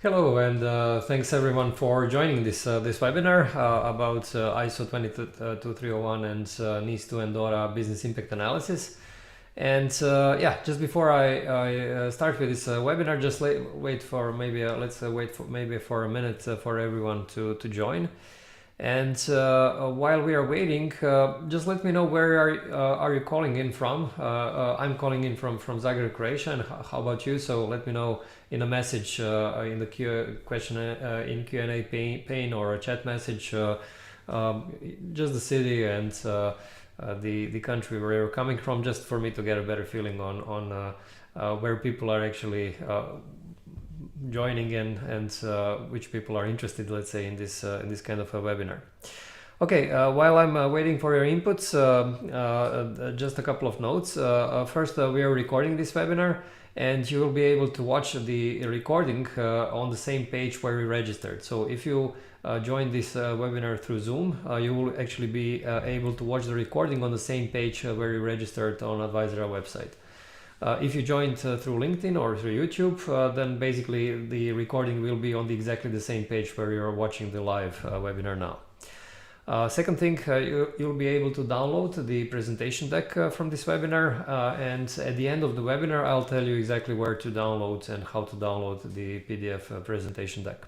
Hello, and thanks everyone for joining this webinar about ISO 22301 and NIS2 and DORA business impact analysis. And yeah, just before I start with this webinar, just wait for maybe let's wait for maybe for a minute for everyone to join. And while we are waiting, just let me know where are you calling in from. I'm calling in from Zagreb, Croatia, and how about you? So let me know in a message in the Q&A pane or a chat message, just the city and the country where you're coming from, just for me to get a better feeling on where people are actually joining in and which people are interested, let's say, in this kind of a webinar. Okay, while I'm waiting for your inputs, just a couple of notes. First, we are recording this webinar, and you will be able to watch the recording on the same page where you registered. So if you join this webinar through Zoom, you will actually be able to watch the recording on the same page where you registered on 𝗹𝗲𝗴𝗶𝘀 website. If you joined through LinkedIn or through YouTube, then basically the recording will be on exactly the same page where you're watching the live webinar now. Second thing, you'll be able to download the presentation deck from this webinar, and at the end of the webinar I'll tell you exactly where to download and how to download the PDF presentation deck.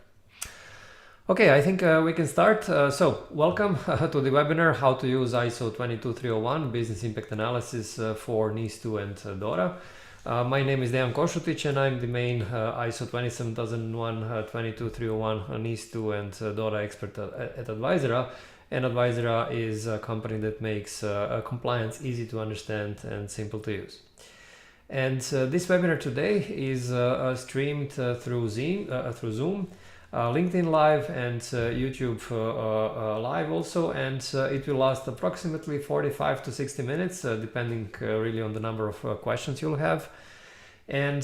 Okay, I think we can start. So welcome to the webinar, how to use ISO 22301 business impact analysis for NIS2 and DORA. My name is 𝗹𝗲𝗴𝗶𝘀𝗁, and I'm the main ISO 27001 22301 NIS2 and DORA expert at 𝗹𝗲𝗴𝗶𝘀. And 𝗹𝗲𝗴𝗶𝗀 is a company that makes compliance easy to understand and simple to use. And this webinar today is streamed through Zoom, LinkedIn Live, and YouTube Live also, and it will last approximately 45 to 60 minutes, depending really on the number of questions you'll have. And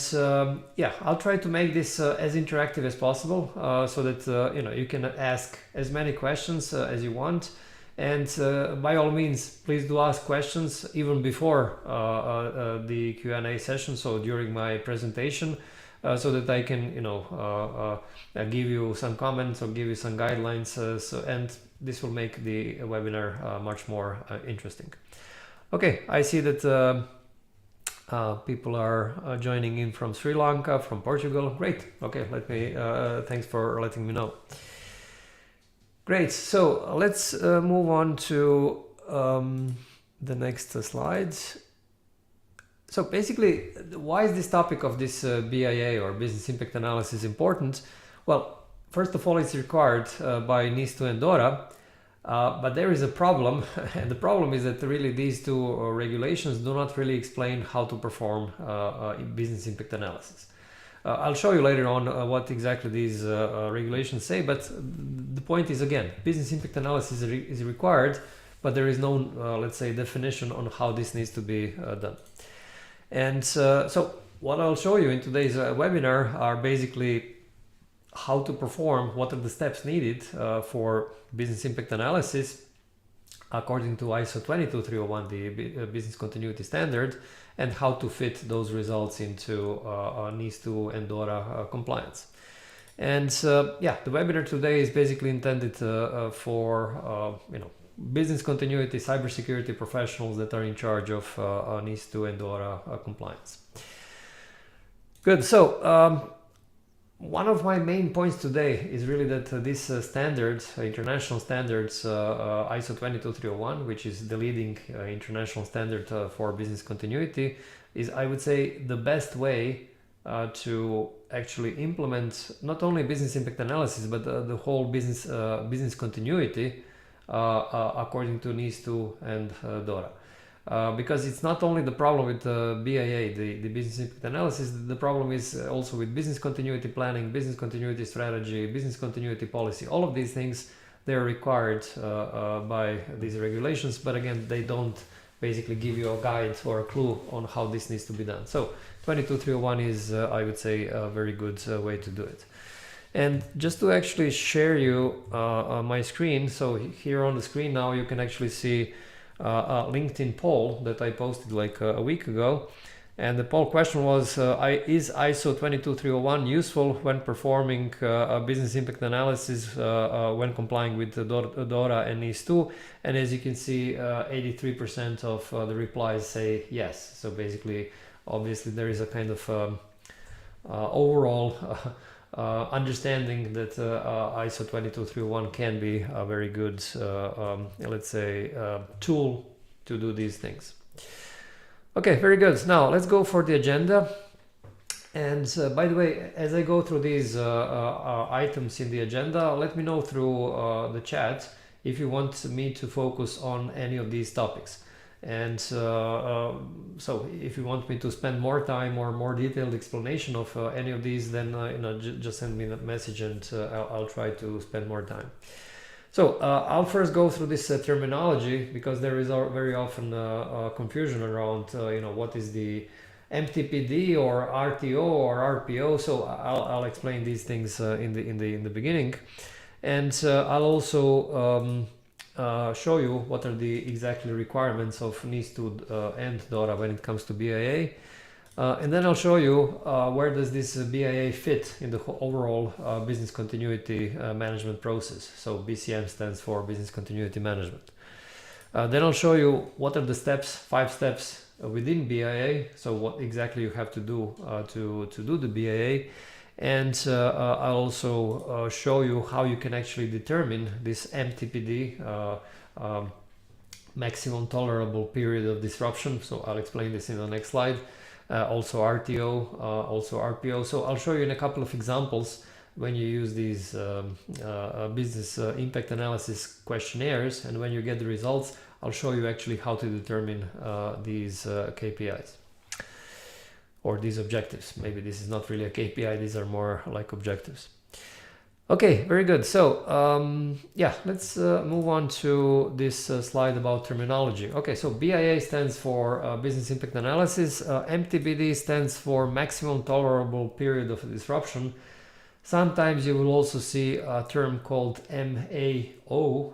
yeah, I'll try to make this as interactive as possible, so that you can ask as many questions as you want. And by all means, please do ask questions even before the Q&A session, so during my presentation, so that I can give you some comments or give you some guidelines, and this will make the webinar much more interesting. Okay, I see that people are joining in from Sri Lanka, from Portugal. Great. Okay, thanks for letting me know. Great. So let's move on to the next slides. So basically, why is this topic of this BIA or business impact analysis important? Well, first of all, it's required by NIS2 and DORA, but there is a problem, and the problem is that really these two regulations do not really explain how to perform business impact analysis. I'll show you later on what exactly these regulations say, but the point is, again, business impact analysis is required, but there is no, let's say, definition on how this needs to be done. And so what I'll show you in today's webinar are basically how to perform, what are the steps needed for business impact analysis according to ISO 22301, the business continuity standard, and how to fit those results into NIS2 and DORA compliance. And yeah, the webinar today is basically intended for business continuity, cybersecurity professionals that are in charge of NIS2 and DORA compliance. Good. So one of my main points today is really that this standards, international standards, ISO 22301, which is the leading international standard for business continuity, is, I would say, the best way to actually implement not only business impact analysis, but the whole business continuity according to NIS2 and DORA. Because it's not only the problem with BIA, the business impact analysis, the problem is also with business continuity planning, business continuity strategy, business continuity policy. All of these things, they're required by these regulations, but again, they don't basically give you a guide or a clue on how this needs to be done. So 22301 is, I would say, a very good way to do it. And just to actually share you my screen, so here on the screen now you can actually see a LinkedIn poll that I posted like a week ago, And the poll question was, is ISO 22301 useful when performing a business impact analysis when complying with the DORA and NIS2? And as you can see, 83% of the replies say yes. So basically, obviously, there is a kind of overall understanding that ISO 22301 can be a very good, let's say, tool to do these things. Okay, very good. Now let's go for the agenda. And by the way, as I go through these items in the agenda, let me know through the chat if you want me to focus on any of these topics. And so if you want me to spend more time or more detailed explanation of any of these, then just send me a message and I'll try to spend more time. So I'll first go through this terminology, because there is very often confusion around what is the MTPD or RTO or RPO. So I'll explain these things in the beginning, and I'll also show you what are the exactly requirements of NIS2 and DORA when it comes to BIA. And then I'll show you where does this BIA fit in the overall business continuity management process. So BCM stands for Business Continuity Management. Then I'll show you what are the steps, 5 steps within BIA. So what exactly you have to do to do the BIA. And I'll also show you how you can actually determine this MTPD, maximum tolerable period of disruption. So I'll explain this in the next slide. Also RTO, also RPO. So I'll show you in a couple of examples when you use these business impact analysis questionnaires, and when you get the results, I'll show you actually how to determine these KPIs or these objectives. Maybe this is not really a KPI, these are more like objectives. Okay, very good. So yeah, let's move on to this slide about terminology. Okay, so BIA stands for Business Impact Analysis. MTPD stands for Maximum Tolerable Period of Disruption. Sometimes you will also see a term called MAO,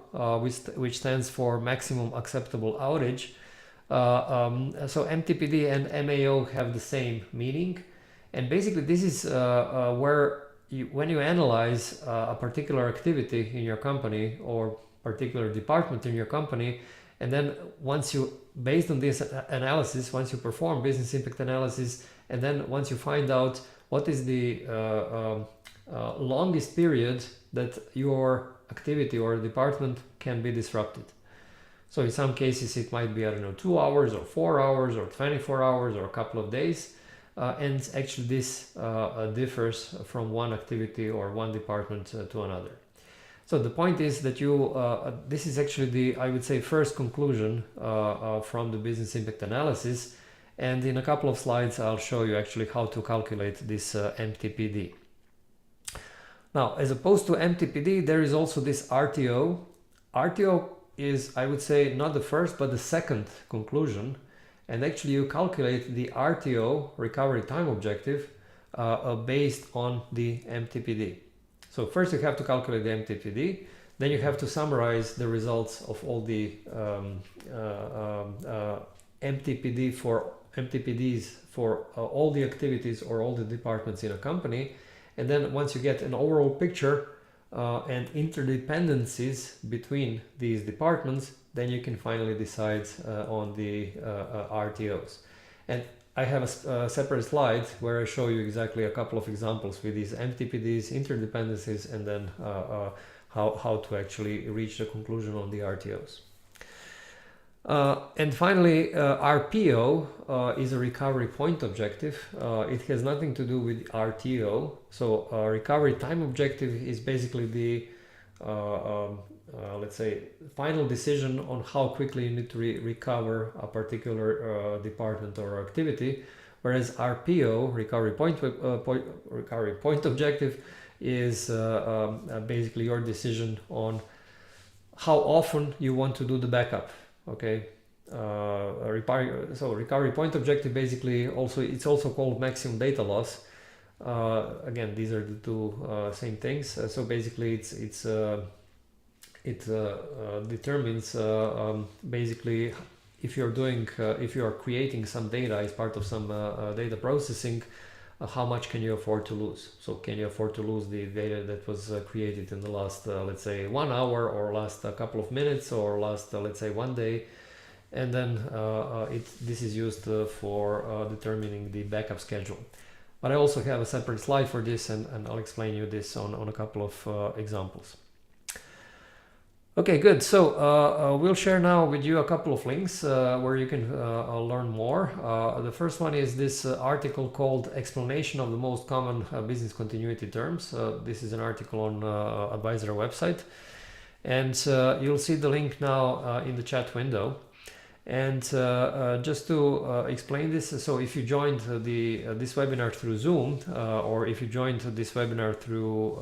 which stands for Maximum Acceptable Outage. So MTPD and MAO have the same meaning. And basically this is where when you analyze a particular activity in your company or particular department in your company, and then once you, based on this analysis, once you perform business impact analysis, and then once you find out what is the longest period that your activity or department can be disrupted. So in some cases it might be, I don't know, 2 hours or 4 hours or 24 hours or a couple of days. And actually this differs from one activity or one department to another. So the point is that this is actually the, I would say, first conclusion from the business impact analysis. And in a couple of slides, I'll show you actually how to calculate this MTPD. Now, as opposed to MTPD, there is also this RTO. RTO is, I would say, not the first, but the second conclusion. And actually you calculate the RTO, recovery time objective, based on the MTPD. So first you have to calculate the MTPD, then you have to summarize the results of all the MTPDs for all the activities or all the departments in a company. And then once you get an overall picture and interdependencies between these departments, then you can finally decide on the RTOs. And I have a separate slide where I show you exactly a couple of examples with these MTPDs, interdependencies, and then how to actually reach the conclusion on the RTOs. And finally, RPO is a recovery point objective. It has nothing to do with RTO. So recovery time objective is basically the let's say, final decision on how quickly you need to recover a particular department or activity, whereas RPO, recovery point objective, is basically your decision on how often you want to do the backup. Okay, so recovery point objective basically it's also called maximum data loss. Again, these are the two same things. So basically it determines basically if you're doing, if you are creating some data as part of some data processing, how much can you afford to lose? So can you afford to lose the data that was created in the last, let's say 1 hour, or last couple of minutes, or last, let's say 1 day? And then this is used for determining the backup schedule. But I also have a separate slide for this, and I'll explain you this on a couple of examples. Okay, good. So we'll share now with you a couple of links where you can learn more. The first one is this article called Explanation of the Most Common Business Continuity Terms. This is an article on 𝗏𝗏𝗴𝗏 website. And you'll see the link now in the chat window. And just to explain this, so if you joined this webinar through Zoom, or if you joined this webinar through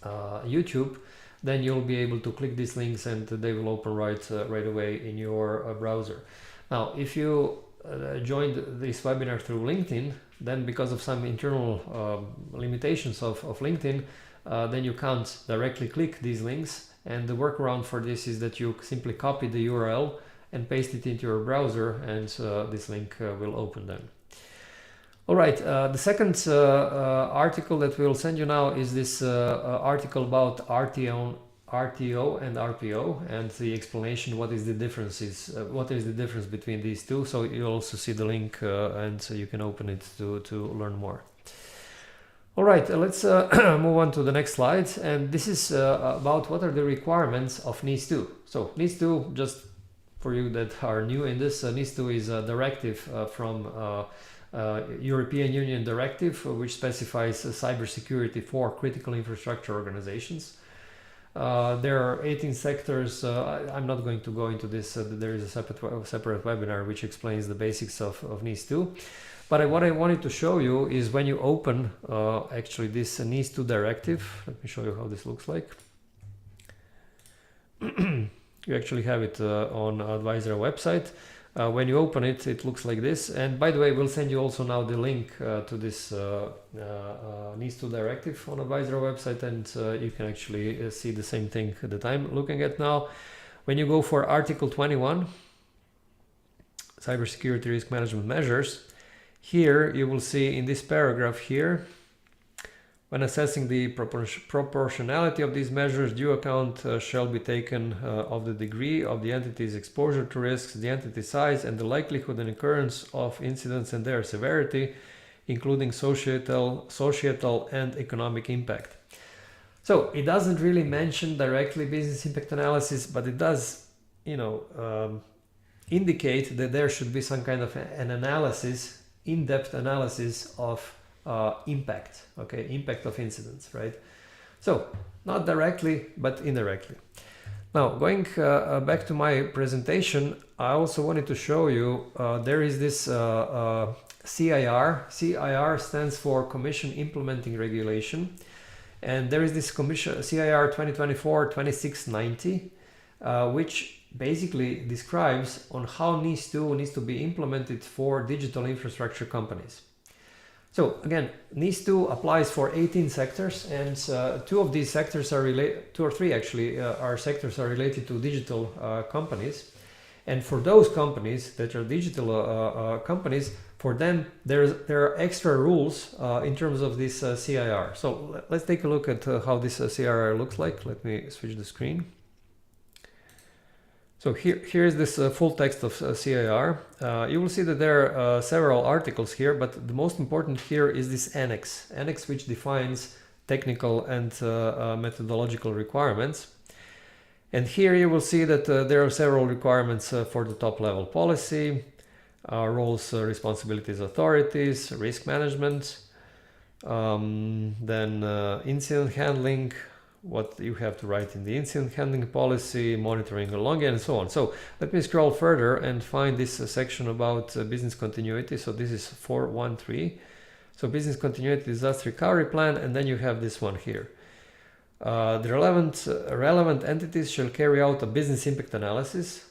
YouTube, then you'll be able to click these links and they will open right away in your browser. Now, if you joined this webinar through LinkedIn, then because of some internal limitations of LinkedIn, then you can't directly click these links. And the workaround for this is that you simply copy the URL and paste it into your browser, and this link will open then. All right, the second article that we'll send you now is this article about RTO and RPO, and the explanation what is the difference between these two. So you'll also see the link, and so you can open it to learn more. All right, let's move on to the next slide, and this is about what are the requirements of NIS2. So NIS2, just for you that are new in this, NIS2 is a directive from European Union directive, which specifies cybersecurity for critical infrastructure organizations. There are 18 sectors. I'm not going to go into this. There is a separate webinar which explains the basics of NIS2. But what I wanted to show you is when you open actually this NIS2 directive. Let me show you how this looks like. You actually have it on 𝗏𝗏𝗴𝗏 website. When you open it, it looks like this. And by the way, we'll send you also now the link to this NIS2 directive on 𝗏𝗏𝗴𝗏 website, and you can actually see the same thing that I'm looking at now. When you go for Article 21, Cybersecurity Risk Management Measures, here you will see in this paragraph here, when assessing the proportionality of these measures, due account shall be taken of the degree of the entity's exposure to risks, the entity size, and the likelihood and occurrence of incidents and their severity, including societal and economic impact. So it doesn't really mention directly business impact analysis, but it does, indicate that there should be some kind of an analysis, in-depth analysis of impact, impact of incidents, right? So not directly, but indirectly. Now, going back to my presentation, I also wanted to show you there is this CIR. CIR stands for Commission Implementing Regulation, and there is this Commission CIR 2024-2690, which basically describes on how NIS2 needs to be implemented for digital infrastructure companies. So again, NIS2 applies for 18 sectors, and two of these sectors are related, two or three actually, sectors are related to digital companies. And for those companies that are digital companies, for them there are extra rules in terms of this CIR. So let's take a look at how this CIR looks like. Let me switch the screen. So here is this full text of CIR. You will see that there are several articles here, but the most important here is this annex which defines technical and methodological requirements. And here you will see that there are several requirements for the top level policy, roles, responsibilities, authorities, risk management, then incident handling, what you have to write in the incident handling policy, monitoring along, and so on. So let me scroll further and find this section about business continuity. So this is 413. So business continuity disaster recovery plan, and then you have this one here. The relevant entities shall carry out a business impact analysis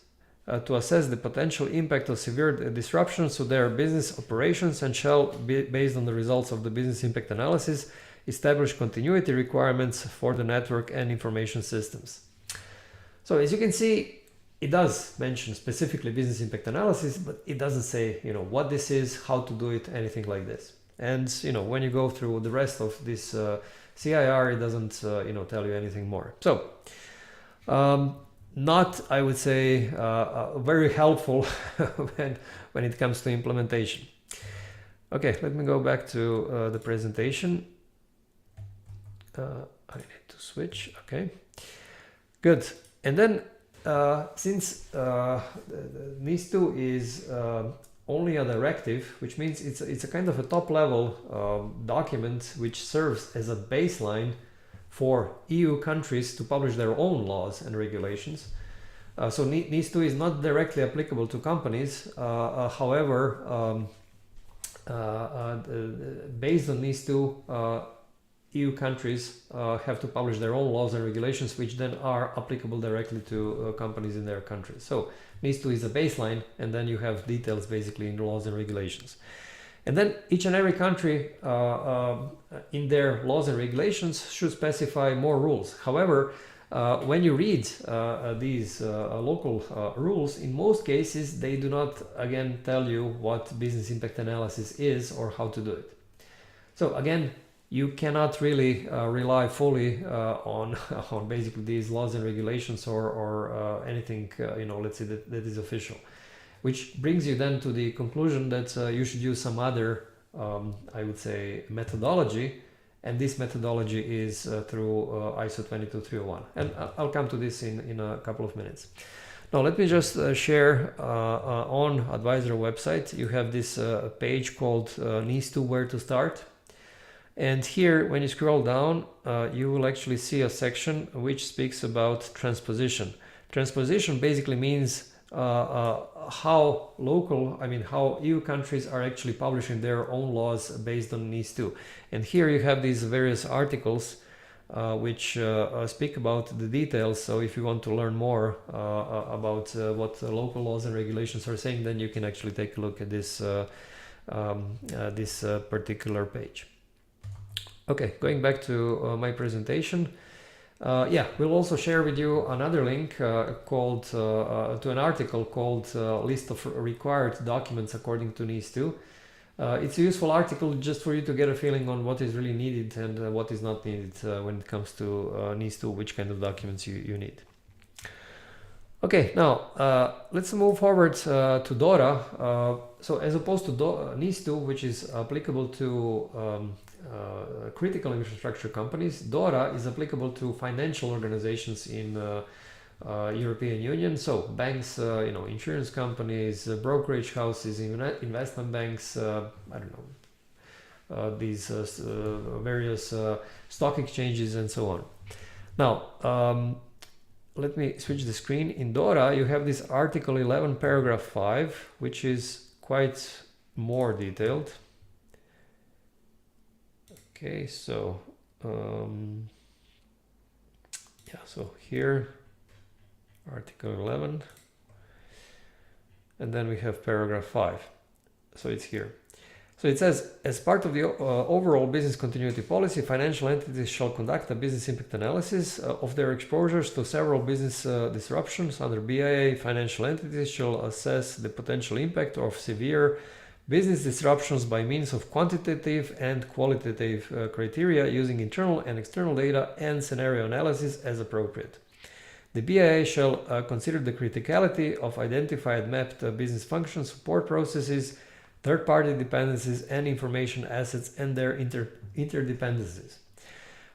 to assess the potential impact of severe disruptions to their business operations, and shall be based on the results of the business impact analysis establish continuity requirements for the network and information systems. So as you can see, it does mention specifically business impact analysis, but it doesn't say, you know, what this is, how to do it, anything like this. And, you know, when you go through the rest of this CIR, it doesn't, you know, tell you anything more. So, not, I would say, very helpful when it comes to implementation. Okay, let me go back to the presentation. I need to switch. Okay, good. And then since NIS2 is only a directive, which means it's a kind of a top-level document which serves as a baseline for EU countries to publish their own laws and regulations. So NIS2 is not directly applicable to companies. However, based on NIS2, EU countries have to publish their own laws and regulations, which then are applicable directly to companies in their countries. So NIS2 is a baseline, and then you have details basically in the laws and regulations. And then each and every country in their laws and regulations should specify more rules. However, when you read these local rules, in most cases, they do not, again, tell you what business impact analysis is or how to do it. So again, you cannot really rely fully on basically these laws and regulations or anything, you know, let's say that is official. Which brings you then to the conclusion that you should use some other, I would say, methodology, and this methodology is through ISO 22301. And I'll come to this in a couple of minutes. Now let me just share on Advisor website, you have this page called NIS2 Where to Start. And here, when you scroll down, you will actually see a section which speaks about transposition. Transposition basically means how EU countries are actually publishing their own laws based on NIS2. And here you have these various articles which speak about the details. So if you want to learn more about what local laws and regulations are saying, then you can actually take a look at this, this particular page. Okay, going back to my presentation. Yeah, we'll also share with you another link called to an article called List of Required Documents According to NIS2. It's a useful article just for you to get a feeling on what is really needed and what is not needed when it comes to NIS2, which kind of documents you need. Okay, now let's move forward to DORA. So as opposed to NIS2, which is applicable to critical infrastructure companies, DORA is applicable to financial organizations in European Union. So banks, you know, insurance companies, brokerage houses, investment banks, I don't know, these various stock exchanges and so on. Now, let me switch the screen. In DORA, you have this Article 11, Paragraph 5, which is quite more detailed. Okay, so yeah, so here, Article 11, and then we have Paragraph 5. So it's here. So it says, as part of the overall business continuity policy, financial entities shall conduct a business impact analysis of their exposures to several business disruptions. Under BIA, financial entities shall assess the potential impact of severe business disruptions by means of quantitative and qualitative criteria using internal and external data and scenario analysis as appropriate. The BIA shall consider the criticality of identified mapped business functions, support processes, third-party dependencies, and information assets and their interdependencies.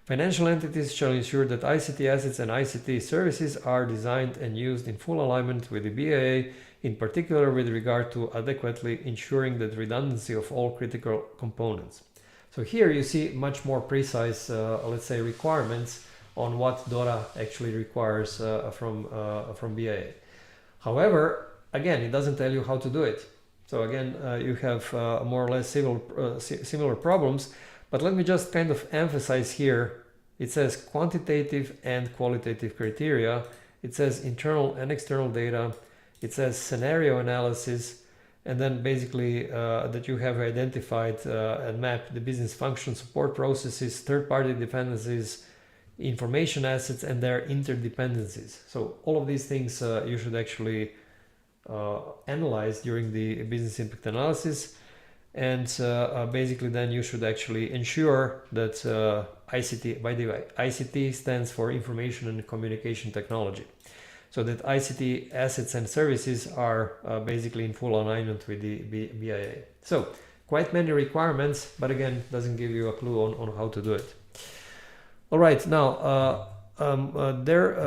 Financial entities shall ensure that ICT assets and ICT services are designed and used in full alignment with the BIA, in particular with regard to adequately ensuring the redundancy of all critical components. So here you see much more precise, let's say, requirements on what DORA actually requires from BIA. However, again, it doesn't tell you how to do it. So again, you have more or less similar problems, but let me just kind of emphasize here. It says quantitative and qualitative criteria. It says internal and external data. It says scenario analysis, and then basically that you have identified and mapped the business function, support processes, third-party dependencies, information assets and their interdependencies. So all of these things you should actually analyze during the business impact analysis, and basically then you should actually ensure that ICT, by the way, ICT stands for Information and Communication Technology, so that ICT assets and services are basically in full alignment with the BIA. So quite many requirements, but again, doesn't give you a clue on how to do it. All right, now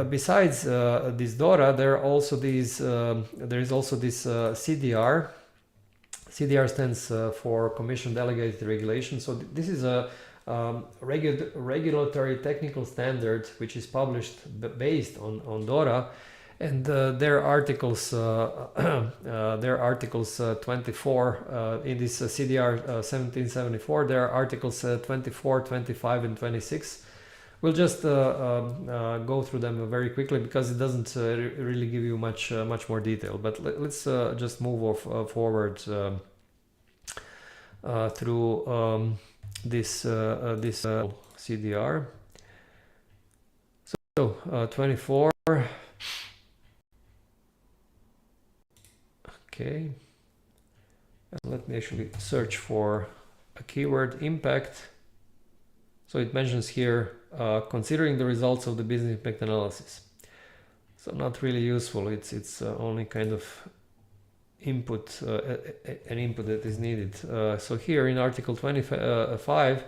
besides this DORA, there is also this CDR. CDR stands for Commission Delegated Regulation. So this is a regulatory technical standard which is published based on DORA, and their articles 24 in this CDR 1774. There are articles 24, 25, and 26. We'll just go through them very quickly because it doesn't really give you much more detail. But let's just move forward through this CDR. So 24. Okay. Let me actually search for a keyword, impact. So it mentions here, considering the results of the business impact analysis. So not really useful. It's only kind of input, an input that is needed. So here in Article 25,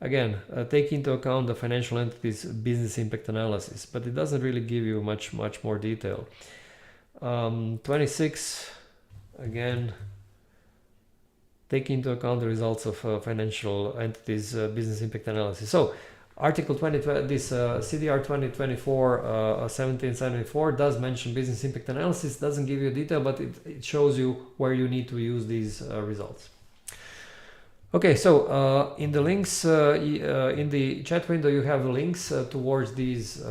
again, take into account the financial entity's business impact analysis, but it doesn't really give you much more detail. 26, again, take into account the results of financial entities' business impact analysis. So Article 20, this CDR 2024 1774 does mention business impact analysis, doesn't give you detail, but it shows you where you need to use these results. Okay, so in the links, in the chat window, you have links towards these,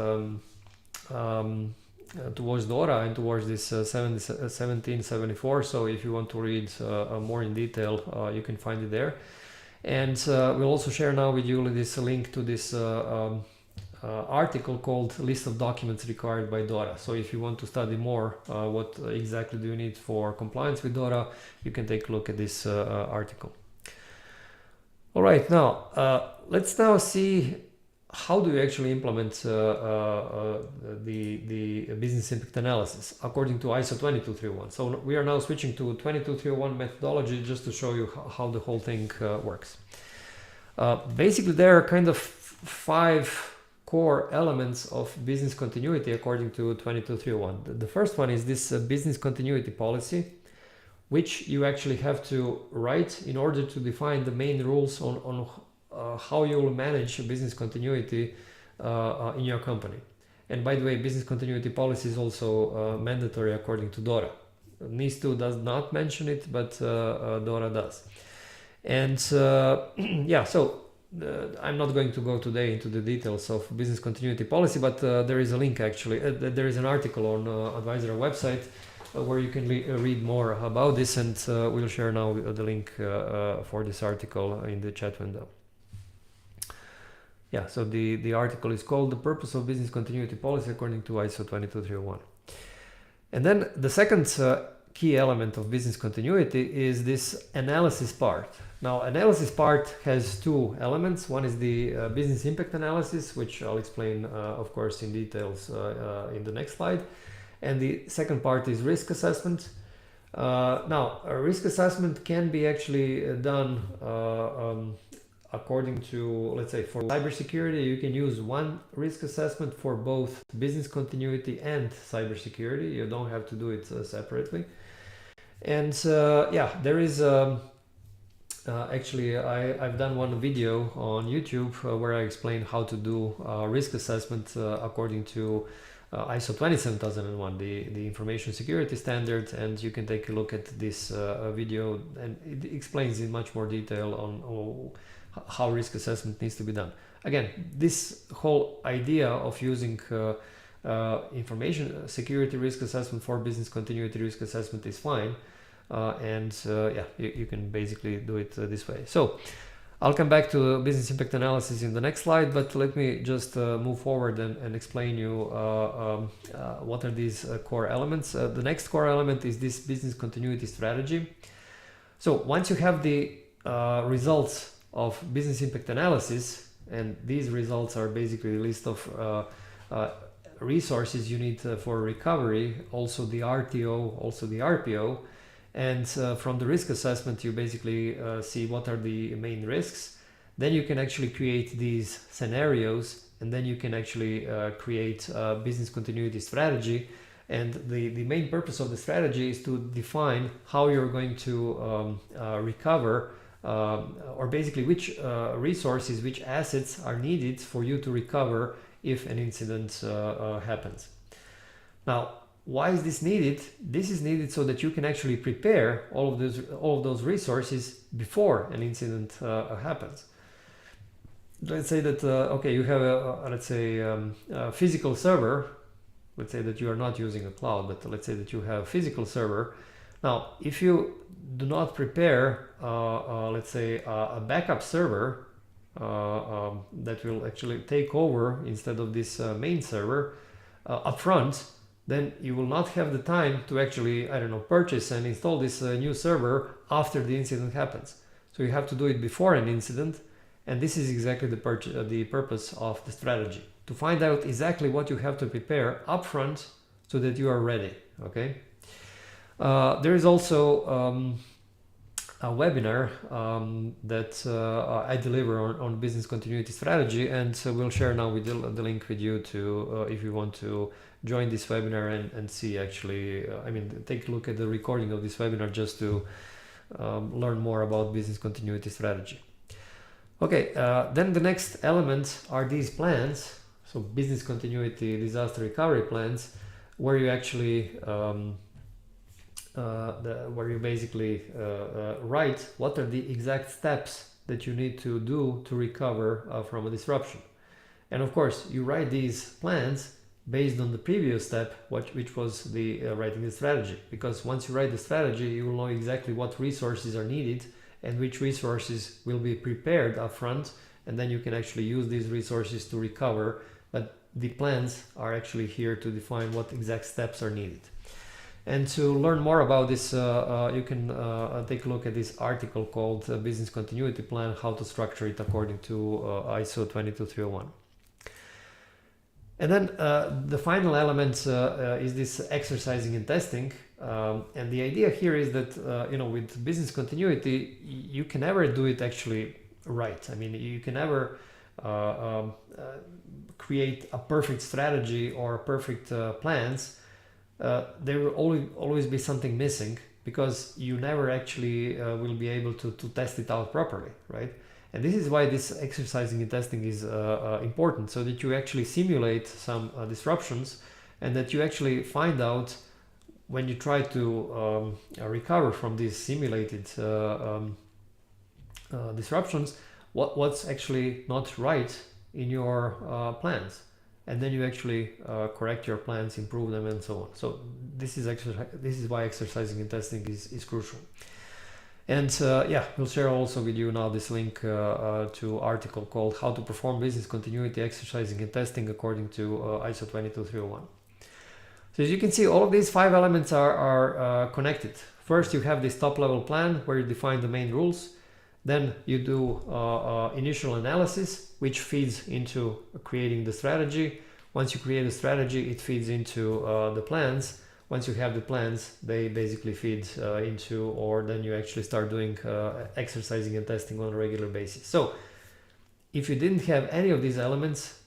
towards DORA and towards this 1774. So if you want to read more in detail, you can find it there. And we'll also share now with you this link to this article called List of Documents Required by DORA. So if you want to study more what exactly do you need for compliance with DORA, you can take a look at this article. All right, now let's now see how do you actually implement the business impact analysis according to ISO 22301. So we are now switching to 22301 methodology just to show you how the whole thing works. Basically, there are kind of 5 core elements of business continuity according to 22301. The first one is this business continuity policy, which you actually have to write in order to define the main rules on how you will manage business continuity in your company. And by the way, business continuity policy is also mandatory according to DORA. NIS2 does not mention it, but DORA does. And yeah, so I'm not going to go today into the details of business continuity policy, but there is a link actually. There is an article on 𝗹𝗲𝗴𝗶𝘀 website where you can read more about this, and we'll share now the link for this article in the chat window. Yeah, so the article is called The Purpose of Business Continuity Policy according to ISO 22301. And then the second key element of business continuity is this analysis part. Now, analysis part has 2 elements. One is the business impact analysis, which I'll explain, of course, in details in the next slide. And the second part is risk assessment. Now, a risk assessment can be actually done according to, let's say, for cybersecurity, you can use one risk assessment for both business continuity and cybersecurity. You don't have to do it separately. And yeah, there is actually, I've done one video on YouTube where I explain how to do risk assessment according to ISO 27001, the information security standard, and you can take a look at this video, and it explains in much more detail on how risk assessment needs to be done. Again, this whole idea of using information security risk assessment for business continuity risk assessment is fine, and yeah, you can basically do it this way. So I'll come back to business impact analysis in the next slide, but let me just move forward and explain you what are these core elements. The next core element is this business continuity strategy. So once you have the results of business impact analysis, and these results are basically a list of resources you need for recovery, also the RTO, also the RPO, and from the risk assessment you basically see what are the main risks. Then you can actually create these scenarios, and then you can actually create a business continuity strategy. And the main purpose of the strategy is to define how you're going to recover, or basically which resources, which assets are needed for you to recover if an incident happens. Now, why is this needed? This is needed so that you can actually prepare all of those resources before an incident happens. Let's say that okay, you have a physical server. Let's say that you are not using a cloud, but let's say that you have a physical server. Now, if you do not prepare, let's say a backup server that will actually take over instead of this main server upfront, then you will not have the time to actually, I don't know, purchase and install this new server after the incident happens. So you have to do it before an incident, and this is exactly the purpose of the strategy, to find out exactly what you have to prepare upfront so that you are ready. Okay. There is also a webinar that I deliver on business continuity strategy, and we'll share now with the link with you to if you want to join this webinar and see actually, take a look at the recording of this webinar just to learn more about business continuity strategy. Okay, then the next element are these plans. So business continuity disaster recovery plans, where you actually where you basically write what are the exact steps that you need to do to recover from a disruption. And of course, you write these plans based on the previous step, which was the writing the strategy. Because once you write the strategy, you will know exactly what resources are needed and which resources will be prepared upfront, and then you can actually use these resources to recover. But the plans are actually here to define what exact steps are needed. And to learn more about this, you can take a look at this article called Business Continuity Plan, How to Structure It According to ISO 22301. And then the final element is this exercising and testing. And the idea here is that, with business continuity, you can never do it actually right. I mean, you can never create a perfect strategy or perfect plans. There will always be something missing, because you never actually will be able to test it out properly, right? And this is why this exercising and testing is important, so that you actually simulate some disruptions, and that you actually find out when you try to recover from these simulated disruptions, what's actually not right in your plans. And then you actually correct your plans, improve them, and so on. So this is why exercising and testing is crucial. And we'll share also with you now this link to article called How to Perform Business Continuity Exercising and Testing According to ISO 22301. So as you can see, all of these 5 elements are connected. First, you have this top-level plan where you define the main rules. Then you do initial analysis, which feeds into creating the strategy. Once you create a strategy, it feeds into the plans. Once you have the plans, they basically feed into, or then you actually start doing exercising and testing on a regular basis. So if you didn't have any of these elements,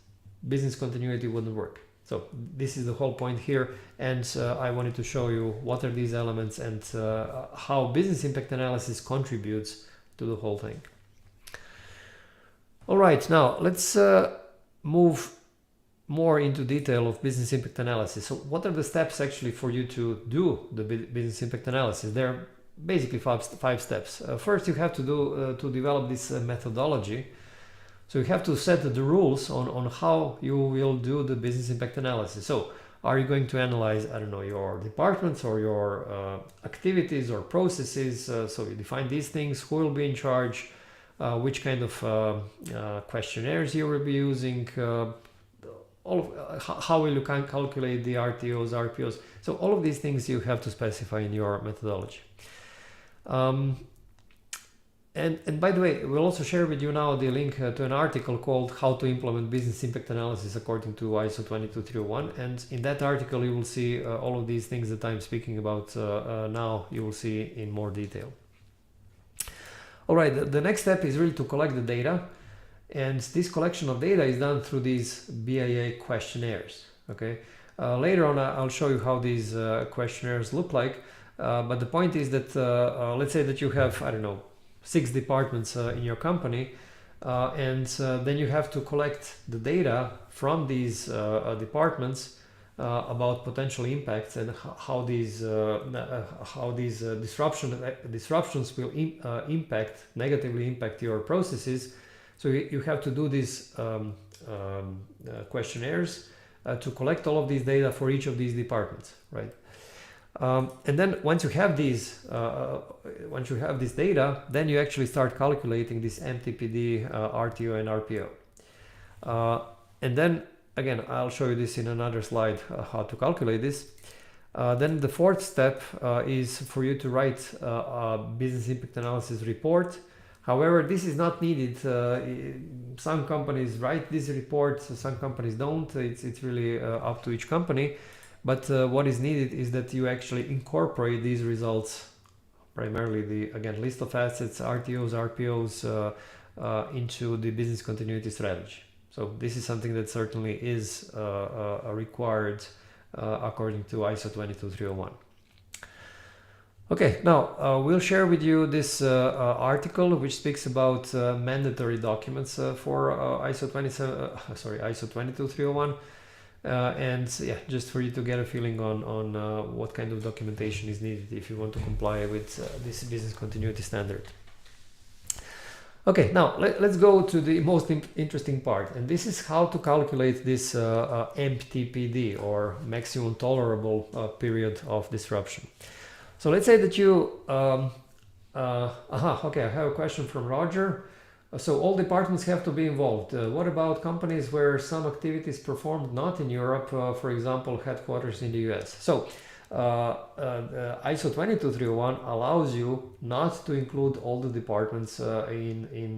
business continuity wouldn't work. So this is the whole point here, and I wanted to show you what are these elements and how business impact analysis contributes to the whole thing. All right, now let's move more into detail of business impact analysis. So what are the steps actually for you to do the business impact analysis? There are basically five steps. First, you have to develop this methodology. So you have to set the rules on how you will do the business impact analysis. So are you going to analyze, I don't know, your departments or your activities or processes? So you define these things, who will be in charge, which kind of questionnaires you will be using, how will you calculate the RTOs, RPOs. So all of these things you have to specify in your methodology. And by the way, we'll also share with you now the link to an article called How to Implement Business Impact Analysis According to ISO 22301. And in that article, you will see all of these things that I'm speaking about now, you will see in more detail. All right, the next step is really to collect the data. And this collection of data is done through these BIA questionnaires. Okay. Later on, I'll show you how these questionnaires look like. But the point is that, let's say that you have, I don't know, 6 departments in your company, and then you have to collect the data from these departments about potential impacts and how these disruptions will negatively impact your processes. So you have to do these questionnaires to collect all of these data for each of these departments, right? And then once you have this data, then you actually start calculating this MTPD, RTO and RPO. And then again, I'll show you this in another slide, how to calculate this. Then the fourth step is for you to write a business impact analysis report. However, this is not needed. Some companies write this report, some companies don't. It's really up to each company. But what is needed is that you actually incorporate these results, primarily the, again, list of assets, RTOs, RPOs, into the business continuity strategy. So this is something that certainly is required according to ISO 22301. Okay, now we'll share with you this article which speaks about mandatory documents for ISO 22301. And yeah, just for you to get a feeling on what kind of documentation is needed if you want to comply with this business continuity standard. Okay, now let's go to the most interesting part, and this is how to calculate this MTPD, or maximum tolerable period of disruption. So let's say that you, okay, I have a question from Roger. So all departments have to be involved. What about companies where some activities performed not in Europe, for example, headquarters in the US? So ISO 22301 allows you not to include all the departments in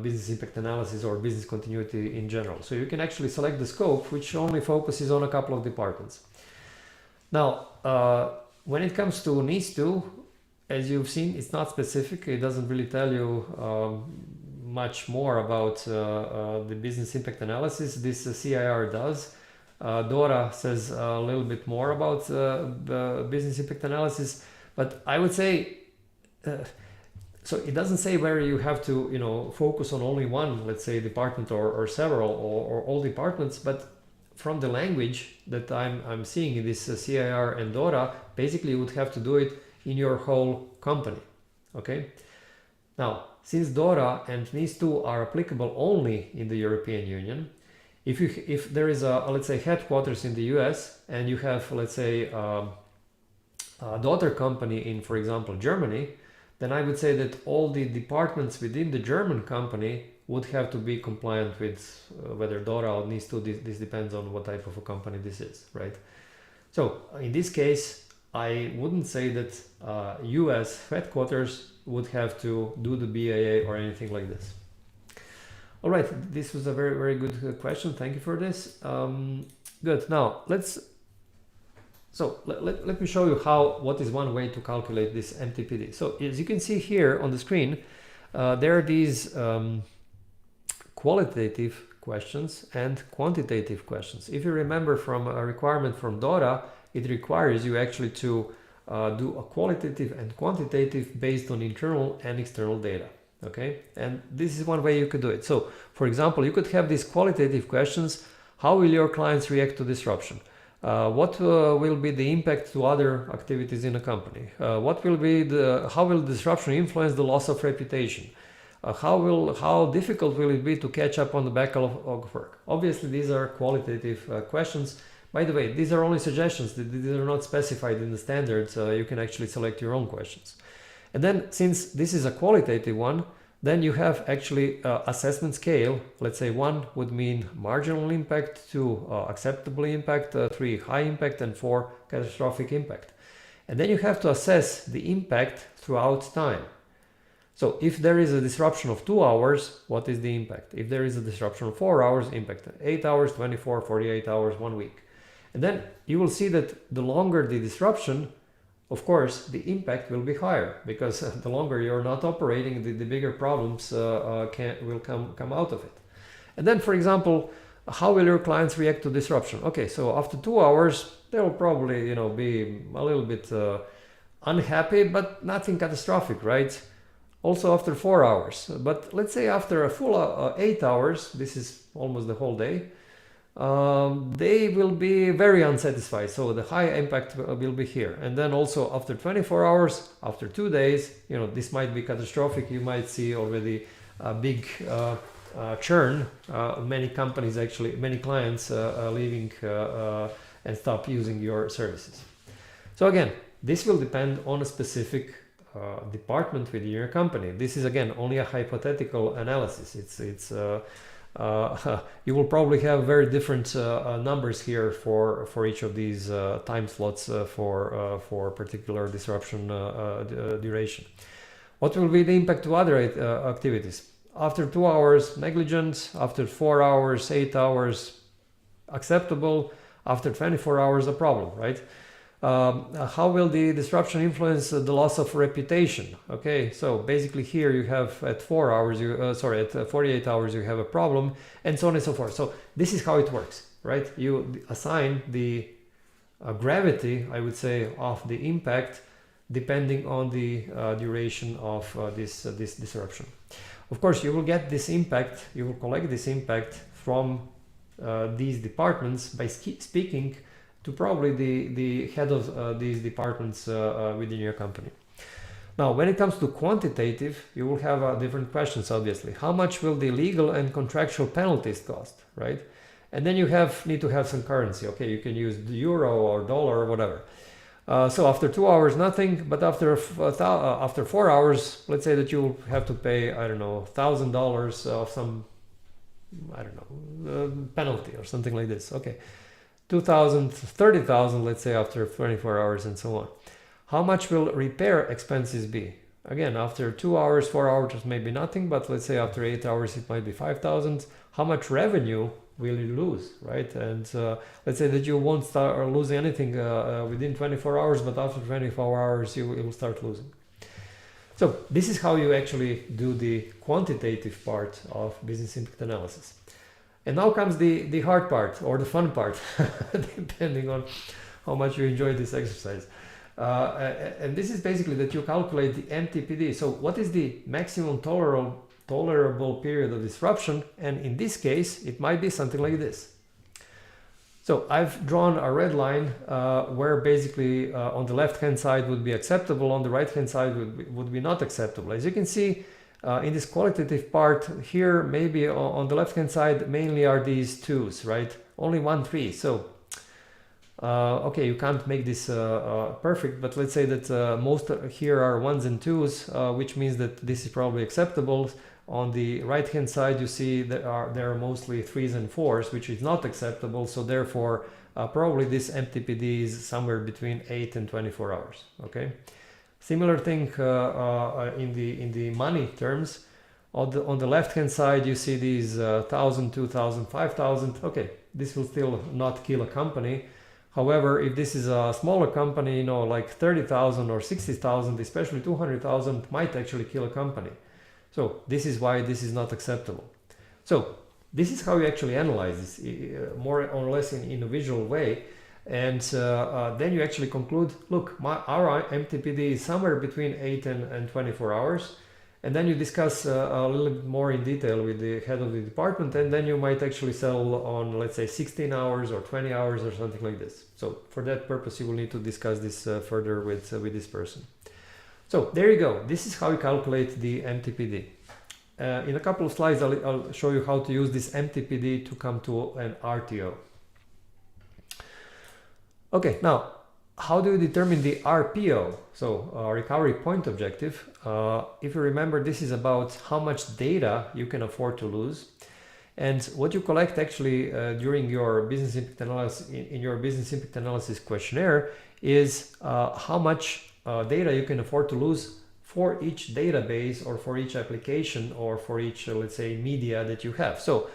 business impact analysis or business continuity in general. So you can actually select the scope which only focuses on a couple of departments. Now, when it comes to NIS2, as you've seen, it's not specific. It doesn't really tell you much more about the business impact analysis. This CIR does. DORA says a little bit more about the business impact analysis, but I would say, so it doesn't say where you have to, focus on only one, let's say, department or several or all departments, but from the language that I'm seeing in this CIR and DORA, basically you would have to do it in your whole company, okay? Now, since DORA and NIS2 are applicable only in the European Union, if there is a, let's say, headquarters in the US and you have, let's say, a daughter company in, for example, Germany, then I would say that all the departments within the German company would have to be compliant with whether DORA or NIS2. This depends on what type of a company this is, right? So in this case, I wouldn't say that US headquarters would have to do the BIA or anything like this. All right, this was a very, very good question. Thank you for this. Good. Now let me show you what is one way to calculate this MTPD. So as you can see here on the screen, there are these qualitative questions and quantitative questions. If you remember from a requirement from DORA, it requires you actually to do a qualitative and quantitative based on internal and external data. Okay, and this is one way you could do it. So, for example, you could have these qualitative questions. How will your clients react to disruption? What will be the impact to other activities in a company? How will disruption influence the loss of reputation? How difficult will it be to catch up on the backlog of work? Obviously, these are qualitative questions. By the way, these are only suggestions. These are not specified in the standards. You can actually select your own questions. And then, since this is a qualitative one, Then you have actually assessment scale. Let's say 1 would mean marginal impact, 2 acceptable impact, 3 high impact, and 4 catastrophic impact. And then you have to assess the impact throughout time. So if there is a disruption of 2 hours, what is the impact? If there is a disruption of 4 hours, impact 8 hours, 24, 48 hours, 1 week. And then you will see that the longer the disruption, of course, the impact will be higher, because the longer you're not operating, the bigger problems will come out of it. And then, for example, how will your clients react to disruption? Okay, so after 2 hours, they will probably, be a little bit unhappy, but nothing catastrophic, right? Also after 4 hours. But let's say after a full 8 hours, this is almost the whole day, they will be very unsatisfied. So the high impact will be here. And then also after 24 hours, after 2 days, this might be catastrophic. You might see already a big churn. Many companies, actually, many clients leaving and stop using your services. So again, this will depend on a specific department within your company. This is again only a hypothetical analysis. You will probably have very different numbers here for each of these time slots for particular disruption duration. What will be the impact to other activities? After 2 hours, negligent. After 4 hours, 8 hours, acceptable. After 24 hours, a problem, right? How will the disruption influence the loss of reputation? Okay, so basically here you have at 4 hours, at 48 hours you have a problem, and so on and so forth. So this is how it works, right? You assign the gravity, I would say, of the impact depending on the duration of this disruption. Of course, you will get this impact, you will collect this impact from these departments by speaking to probably the head of these departments within your company. Now, when it comes to quantitative, you will have different questions, obviously. How much will the legal and contractual penalties cost, right? And then you need to have some currency. Okay, you can use the euro or dollar or whatever. So after 2 hours, nothing. But after 4 hours, let's say that you have to pay, I don't know, $1,000 of some, I don't know, penalty or something like this. Okay. 2,000, 30,000, let's say after 24 hours and so on. How much will repair expenses be? Again, after 2 hours, 4 hours, maybe nothing, but let's say after 8 hours, it might be 5,000. How much revenue will you lose, right? And let's say that you won't start losing anything within 24 hours, but after 24 hours, you will start losing. So this is how you actually do the quantitative part of business impact analysis. And now comes the hard part, or the fun part, depending on how much you enjoy this exercise. And this is basically that you calculate the MTPD. So what is the maximum tolerable period of disruption? And in this case, it might be something like this. So I've drawn a red line where basically on the left-hand side would be acceptable, on the right-hand side would be not acceptable. As you can see, in this qualitative part here, maybe on the left-hand side, mainly are these twos, right? Only 1, 3. So, okay, you can't make this perfect, but let's say that most here are 1s and 2s, which means that this is probably acceptable. On the right-hand side, you see there are mostly 3s and 4s, which is not acceptable. So therefore, probably this MTPD is somewhere between 8 and 24 hours, okay? Similar thing in the money terms. On the left-hand side, you see these 1,000, 2,000, 5,000. Okay, this will still not kill a company. However, if this is a smaller company, like 30,000 or 60,000, especially 200,000, might actually kill a company. So this is why this is not acceptable. So this is how you actually analyze this, more or less in a visual way. And then you actually conclude, look, our MTPD is somewhere between 8 and 24 hours. And then you discuss a little bit more in detail with the head of the department. And then you might actually settle on, let's say, 16 hours or 20 hours or something like this. So for that purpose, you will need to discuss this further with this person. So there you go. This is how you calculate the MTPD. In a couple of slides, I'll show you how to use this MTPD to come to an RTO. Okay, now how do you determine the RPO? So recovery point objective. If you remember, this is about how much data you can afford to lose. And what you collect actually during your business impact analysis, in your business impact analysis questionnaire, is how much data you can afford to lose for each database or for each application or for each, let's say, media that you have. So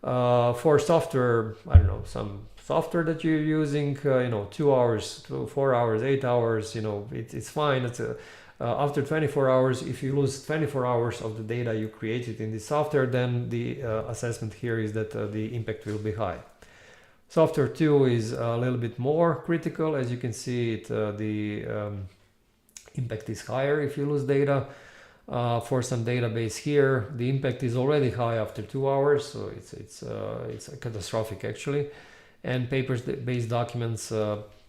for software, I don't know, some software that you're using, 2 hours, 4 hours, 8 hours, it's fine. It's after 24 hours, if you lose 24 hours of the data you created in the software, then the assessment here is that the impact will be high. Software 2 is a little bit more critical. As you can see, the impact is higher if you lose data. For some database here, the impact is already high after 2 hours, so it's catastrophic actually. And paper-based documents,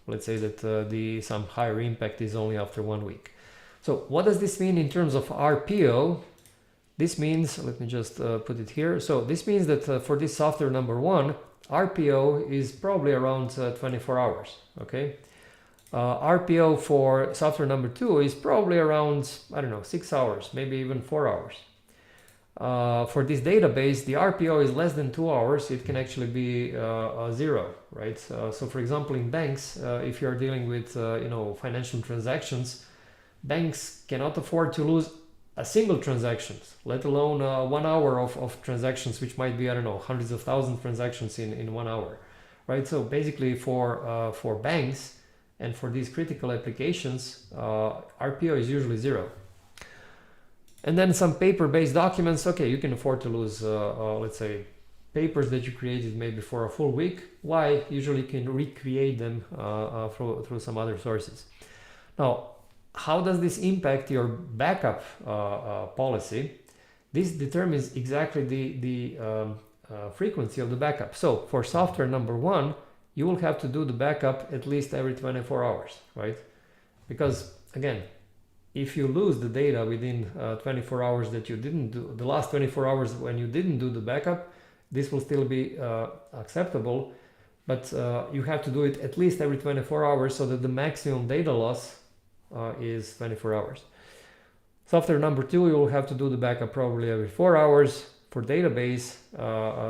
let's say that some higher impact is only after 1 week. So what does this mean in terms of RPO? This means, let me just put it here. So this means that for this software number 1, RPO is probably around 24 hours, okay? RPO for software number 2 is probably around, I don't know, 6 hours, maybe even 4 hours. For this database, the RPO is less than 2 hours. It can actually be 0, right? So for example, in banks, if you're dealing with, financial transactions, banks cannot afford to lose a single transaction, let alone 1 hour of transactions, which might be, I don't know, hundreds of thousands of transactions in 1 hour, right? So basically for banks and for these critical applications, RPO is usually 0. And then some paper-based documents, okay, you can afford to lose, let's say, papers that you created maybe for a full week. Why? Usually you can recreate them through some other sources. Now, how does this impact your backup policy? This determines exactly the frequency of the backup. So for software number 1, you will have to do the backup at least every 24 hours, right? Because again, if you lose the data within 24 hours that you didn't do, the last 24 hours when you didn't do the backup, this will still be acceptable, but you have to do it at least every 24 hours so that the maximum data loss is 24 hours. Software number 2, you will have to do the backup probably every 4 hours. For database,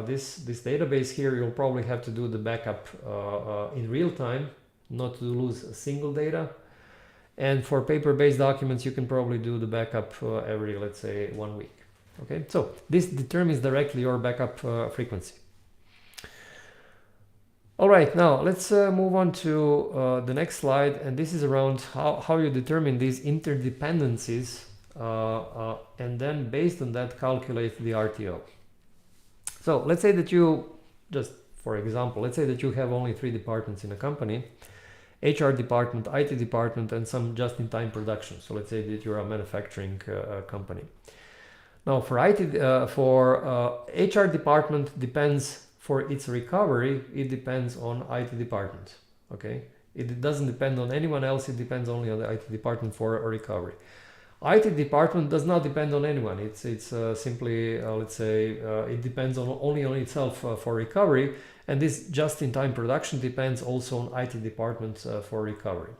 this database here, you'll probably have to do the backup in real time, not to lose a single data. And for paper-based documents, you can probably do the backup every, let's say, 1 week. Okay, so this determines directly your backup frequency. All right, now let's move on to the next slide, and this is around how you determine these interdependencies, and then based on that calculate the RTO. So let's say that you, just for example, let's say that you have only 3 departments in a company: HR department, IT department, and some just-in-time production. So let's say that you're a manufacturing company. Now for HR department depends, for its recovery, it depends on IT department, okay? It doesn't depend on anyone else, it depends only on the IT department for a recovery. IT department does not depend on anyone. It's simply, let's say, it depends only on itself for recovery, and this just-in-time production depends also on IT department for recovery.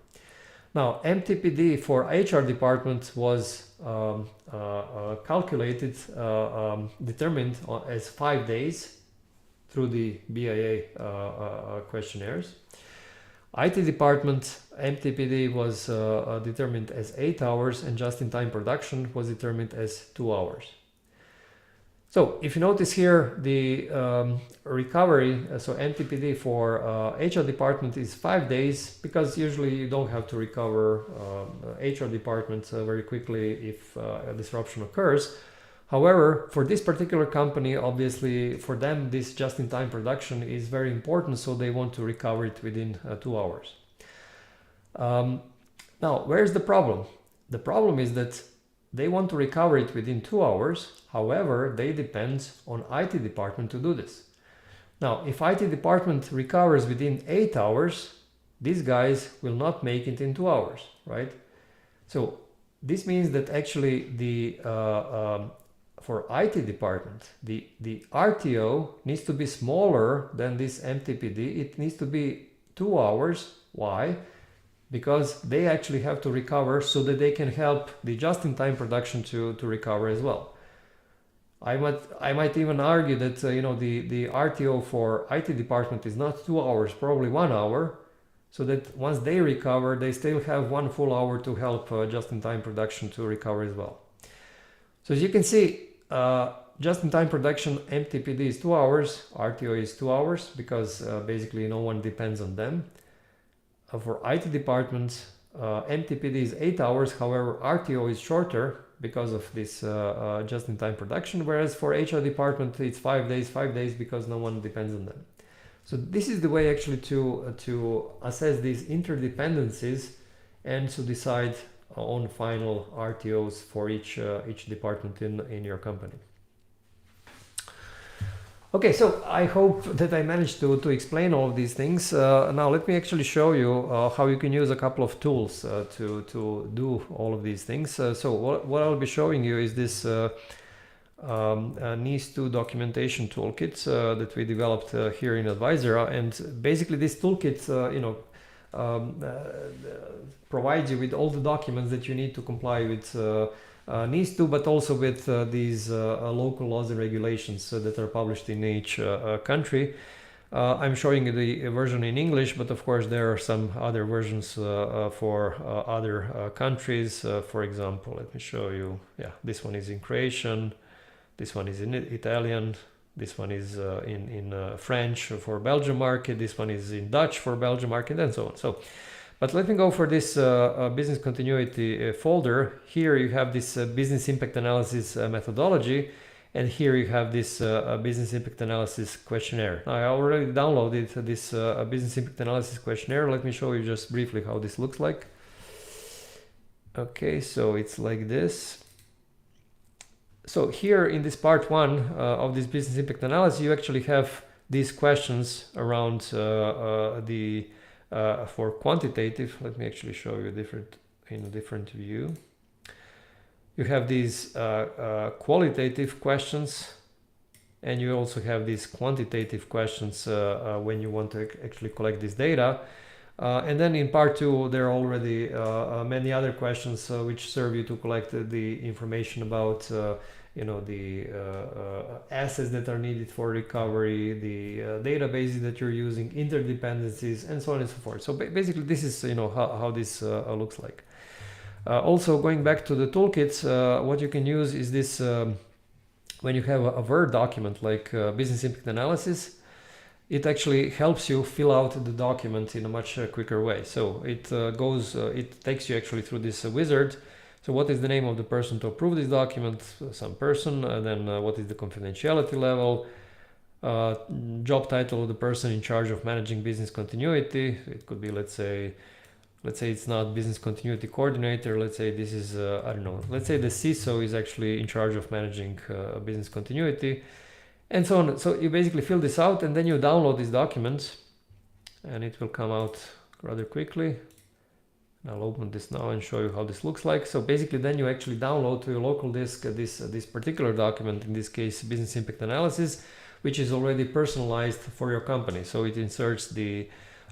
Now, MTPD for HR department was calculated, determined as 5 days through the BIA questionnaires. IT department MTPD was determined as 8 hours, and just-in-time production was determined as 2 hours. So if you notice here, the recovery, so MTPD for HR department is 5 days, because usually you don't have to recover HR department very quickly if a disruption occurs. However, for this particular company, obviously for them this just-in-time production is very important, so they want to recover it within 2 hours. Now, where's the problem? The problem is that they want to recover it within 2 hours. However, they depend on IT department to do this. Now, if IT department recovers within 8 hours, these guys will not make it in 2 hours, right? So this means that actually for IT department, the RTO needs to be smaller than this MTPD. It needs to be 2 hours. Why? because they actually have to recover so that they can help the just-in-time production to recover as well. I might even argue that you know, the RTO for IT department is not 2 hours, probably 1 hour, so that once they recover, they still have 1 full hour to help just-in-time production to recover as well. So as you can see, just-in-time production MTPD is 2 hours, RTO is 2 hours, because basically no one depends on them. For IT departments, MTPD is 8 hours, however RTO is shorter because of this just-in-time production, whereas for HR department it's 5 days because no one depends on them. So this is the way actually to assess these interdependencies and to decide on final RTOs for each department in your company. Okay, so I hope that I managed to explain all of these things. Now let me actually show you how you can use a couple of tools to do all of these things. So what I'll be showing you is this NIS2 documentation toolkit that we developed here in 𝗹𝗲𝗴𝗀𝗏, and basically this toolkit provides you with all the documents that you need to comply with NIS2, but also with these local laws and regulations that are published in each country. I'm showing you the version in English, but of course there are some other versions for other countries. For example, let me show you. Yeah, this one is in Croatian, this one is in Italian, this one is in French for Belgium market, this one is in Dutch for Belgium market, and so on. But let me go for this business continuity folder. Here you have this business impact analysis methodology, and here you have this business impact analysis questionnaire. Now, I already downloaded this business impact analysis questionnaire. Let me show you just briefly how this looks like. Okay, so it's like this. So here in this part 1 of this business impact analysis, you actually have these questions around for quantitative. Let me actually show you in a different view. You have these qualitative questions, and you also have these quantitative questions when you want to actually collect this data. And then in part 2, there are already many other questions which serve you to collect the information about the assets that are needed for recovery, the databases that you're using, interdependencies, and so on and so forth. So basically this is how this looks like. Also, going back to the toolkits, what you can use is this when you have a Word document like business impact analysis. It actually helps you fill out the document in a much quicker way. So it takes you actually through this wizard. So what is the name of the person to approve this document? Some person. And then what is the confidentiality level? Job title of the person in charge of managing business continuity. It could be, let's say it's not business continuity coordinator. Let's say this is, I don't know. Let's say the CISO is actually in charge of managing business continuity, and so on. So you basically fill this out, and then you download this document, and it will come out rather quickly. I'll open this now and show you how this looks like. So basically then you actually download to your local disk this particular document, in this case business impact analysis, which is already personalized for your company. So it inserts the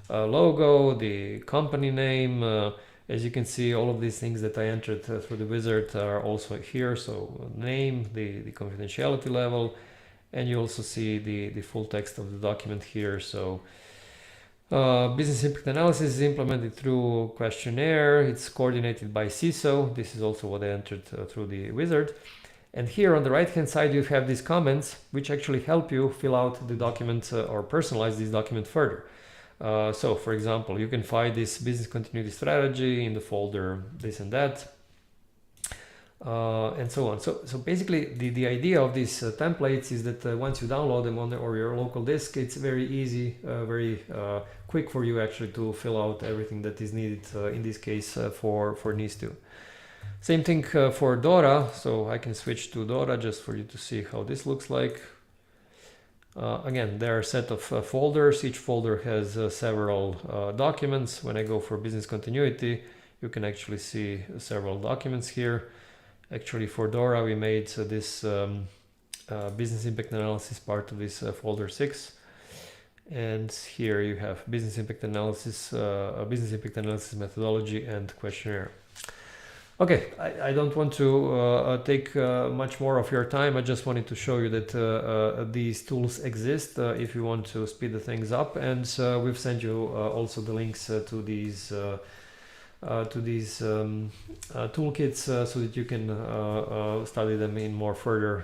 logo, the company name. As you can see, all of these things that I entered through the wizard are also here. So name, the confidentiality level, and you also see the full text of the document here. So business impact analysis is implemented through questionnaire. It's coordinated by CISO. This is also what I entered through the wizard. And here on the right hand side you have these comments which actually help you fill out the document or personalize this document further. So for example, you can find this business continuity strategy in the folder this and that, and so on. So basically the idea of these templates is that once you download them on your local disk, it's very easy, very quick for you actually to fill out everything that is needed in this case for NIS2. Same thing for DORA. So I can switch to DORA just for you to see how this looks like. Again, there are a set of folders. Each folder has several documents. When I go for business continuity, you can actually see several documents here. Actually, for DORA, we made this business impact analysis part of this folder 6. And here you have business impact analysis, methodology and questionnaire. Okay, I don't want to take much more of your time. I just wanted to show you that these tools exist if you want to speed the things up, and we've sent you also the links to these toolkits so that you can study them in more further.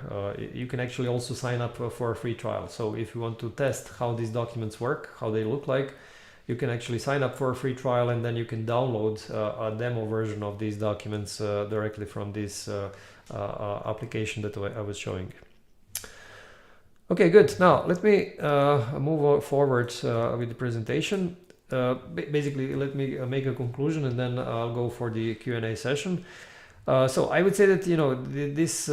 You can actually also sign up for a free trial. So if you want to test how these documents work, how they look like, you can actually sign up for a free trial, and then you can download a demo version of these documents directly from this application that I was showing. Okay, good. Now let me move forward with the presentation. Basically, let me make a conclusion, and then I'll go for the Q&A session. So I would say that, you know, this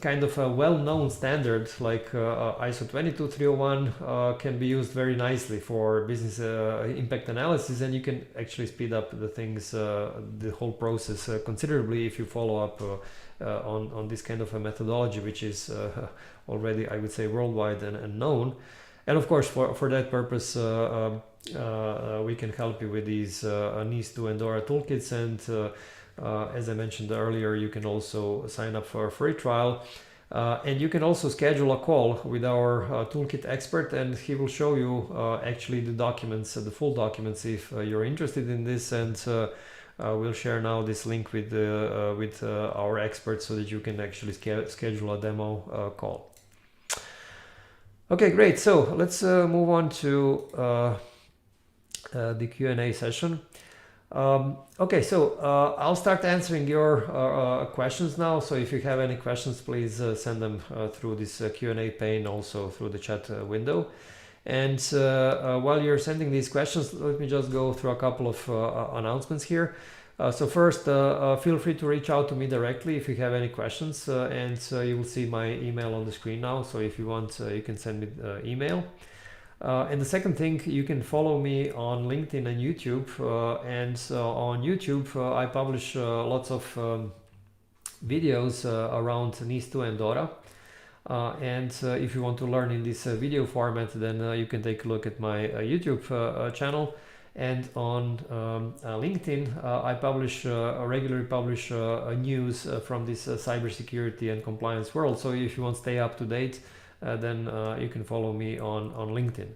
kind of a well-known standard like ISO 22301 can be used very nicely for business impact analysis, and you can actually speed up the things, the whole process considerably if you follow up on this kind of a methodology, which is already, I would say, worldwide and known. And of course, for that purpose, we can help you with these NIS2 and DORA toolkits, and as I mentioned earlier, you can also sign up for a free trial, and you can also schedule a call with our toolkit expert, and he will show you actually the documents, the full documents, if you're interested in this. And we'll share now this link with our expert so that you can actually schedule a demo call. Okay, great. So let's move on to the Q&A session. Okay, so I'll start answering your questions now. So if you have any questions, please send them through this Q&A pane, also through the chat window. And while you're sending these questions, let me just go through a couple of announcements here. So first, feel free to reach out to me directly if you have any questions, and you will see my email on the screen now. So if you want, you can send me email. And the second thing, you can follow me on LinkedIn and YouTube. And on YouTube, I publish lots of videos around NIS2 and DORA. And if you want to learn in this video format, then you can take a look at my YouTube channel. And on LinkedIn, I regularly publish news from this cybersecurity and compliance world. So if you want to stay up to date, then you can follow me on LinkedIn.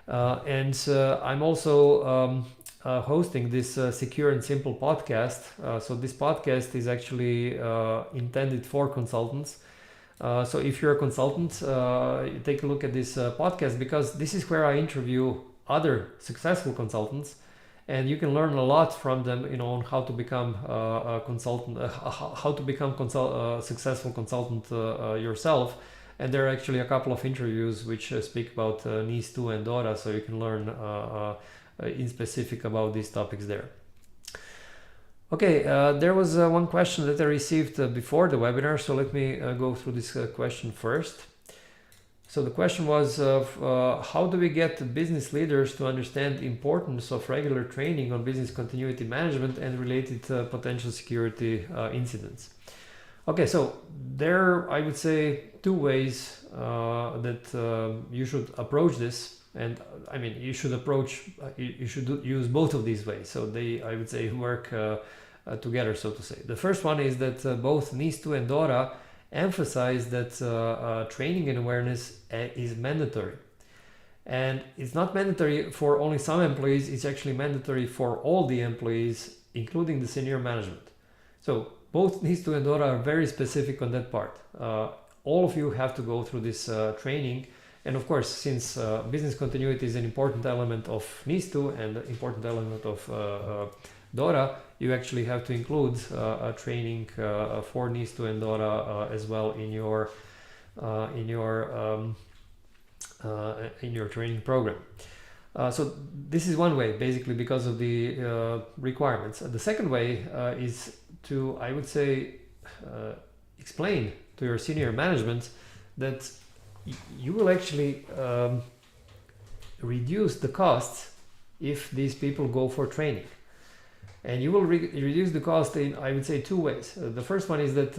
And I'm also hosting this Secure and Simple podcast. So this podcast is actually intended for consultants. So if you're a consultant, take a look at this podcast, because this is where I interview other successful consultants, and you can learn a lot from them, you know, on how to become a consultant, how to become successful consultant yourself. And there are actually a couple of interviews which speak about NIS2 and DORA, so you can learn in specific about these topics there. Okay, there was one question that I received before the webinar, so let me go through this question first. So the question was, how do we get business leaders to understand the importance of regular training on business continuity management and related potential security incidents? Okay, so there I would say two ways that you should approach this, and I mean you should use both of these ways. So they, I would say, work together, so to say. The first one is that both NIS2 and DORA emphasize that training and awareness is mandatory, and it's not mandatory for only some employees. It's actually mandatory for all the employees, including the senior management. So both NIS2 and DORA are very specific on that part. All of you have to go through this training. And of course, since business continuity is an important element of NIS2 and an important element of DORA, you actually have to include a training for NIS2 and DORA as well in your training program. So this is one way, basically, because of the requirements. The second way is to, I would say, explain to your senior management that you will actually reduce the costs if these people go for training. And you will reduce the cost in, I would say, two ways. The first one is that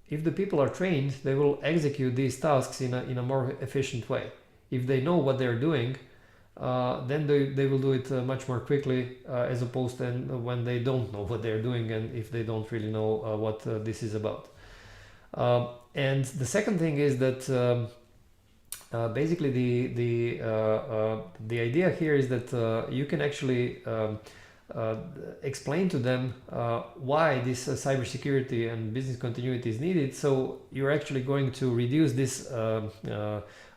if the people are trained, they will execute these tasks in a more efficient way. if they know what they're doing, then they will do it much more quickly, as opposed to when they don't know what they're doing and if they don't really know what this is about. And the second thing is that basically the idea here is that you can actually explain to them why this cybersecurity and business continuity is needed. So you're actually going to reduce this,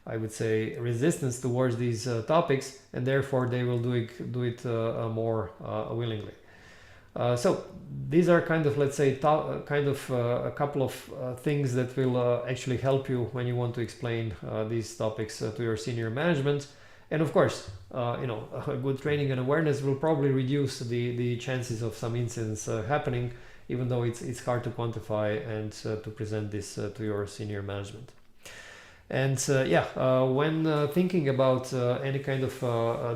I would say, resistance towards these topics, and therefore they will do it more willingly. So these are kind of, let's say, a couple of things that will actually help you when you want to explain these topics to your senior management. And of course, a good training and awareness will probably reduce the chances of some incidents happening, even though it's hard to quantify and to present this to your senior management. And when thinking about any kind of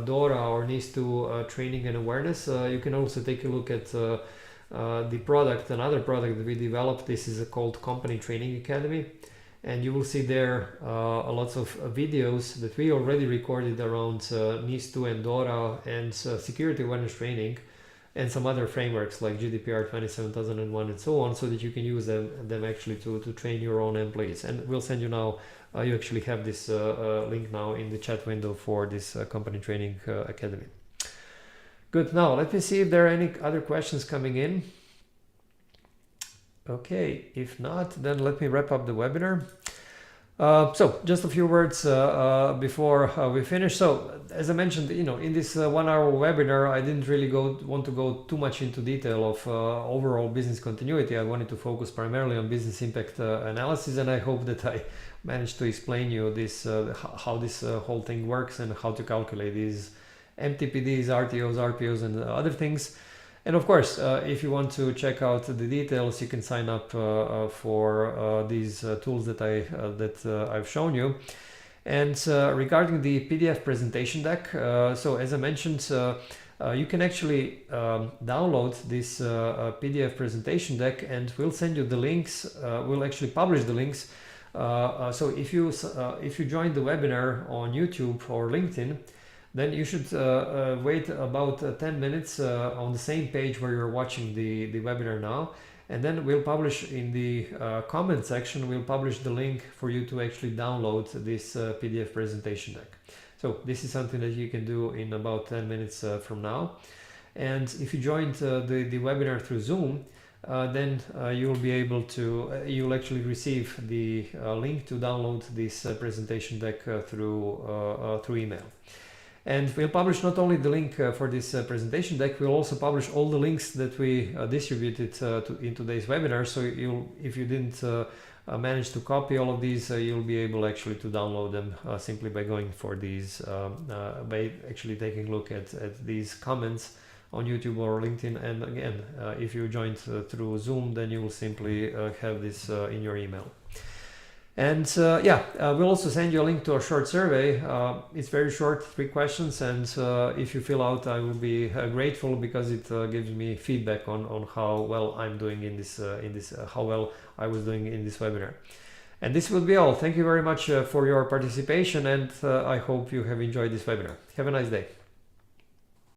DORA or NIS2 training and awareness, you can also take a look at the product, another product that we developed. This is called Company Training Academy. And you will see there lots of videos that we already recorded around NIS2 and DORA and security awareness training, and some other frameworks like GDPR 27001 and so on, so that you can use them actually to train your own employees. And we'll send you now, you actually have this link now in the chat window for this Company Training Academy. Good, now let me see if there are any other questions coming in. Okay, if not, then let me wrap up the webinar. So just a few words before we finish. So as I mentioned, in this 1 hour webinar, I didn't really want to go too much into detail of overall business continuity. I wanted to focus primarily on business impact analysis, and I hope that I managed to explain you this how this whole thing works and how to calculate these MTPDs, RTOs, RPOs, and other things. And of course, if you want to check out the details, you can sign up for these tools that I've shown you. And regarding the PDF presentation deck, so as I mentioned, you can actually download this PDF presentation deck, and we'll send you the links. We'll actually publish the links. So if you join the webinar on YouTube or LinkedIn, then you should wait about 10 minutes on the same page where you're watching the webinar now, and then we'll publish in the comment section, we'll publish the link for you to actually download this PDF presentation deck. So this is something that you can do in about 10 minutes from now. And if you joined the webinar through Zoom, then you'll be able to, you'll actually receive the link to download this presentation deck through email. And we'll publish not only the link for this presentation deck, we'll also publish all the links that we distributed in today's webinar. So if you didn't manage to copy all of these, you'll be able actually to download them simply by going for these, by actually taking a look at these comments on YouTube or LinkedIn. And again, if you joined through Zoom, then you will simply have this in your email. And we'll also send you a link to a short survey. It's very short, 3 questions, and if you fill out, I will be grateful, because it gives me feedback on how well I'm doing in this, how well I was doing in this webinar. And this will be all. Thank you very much for your participation, and I hope you have enjoyed this webinar. Have a nice day.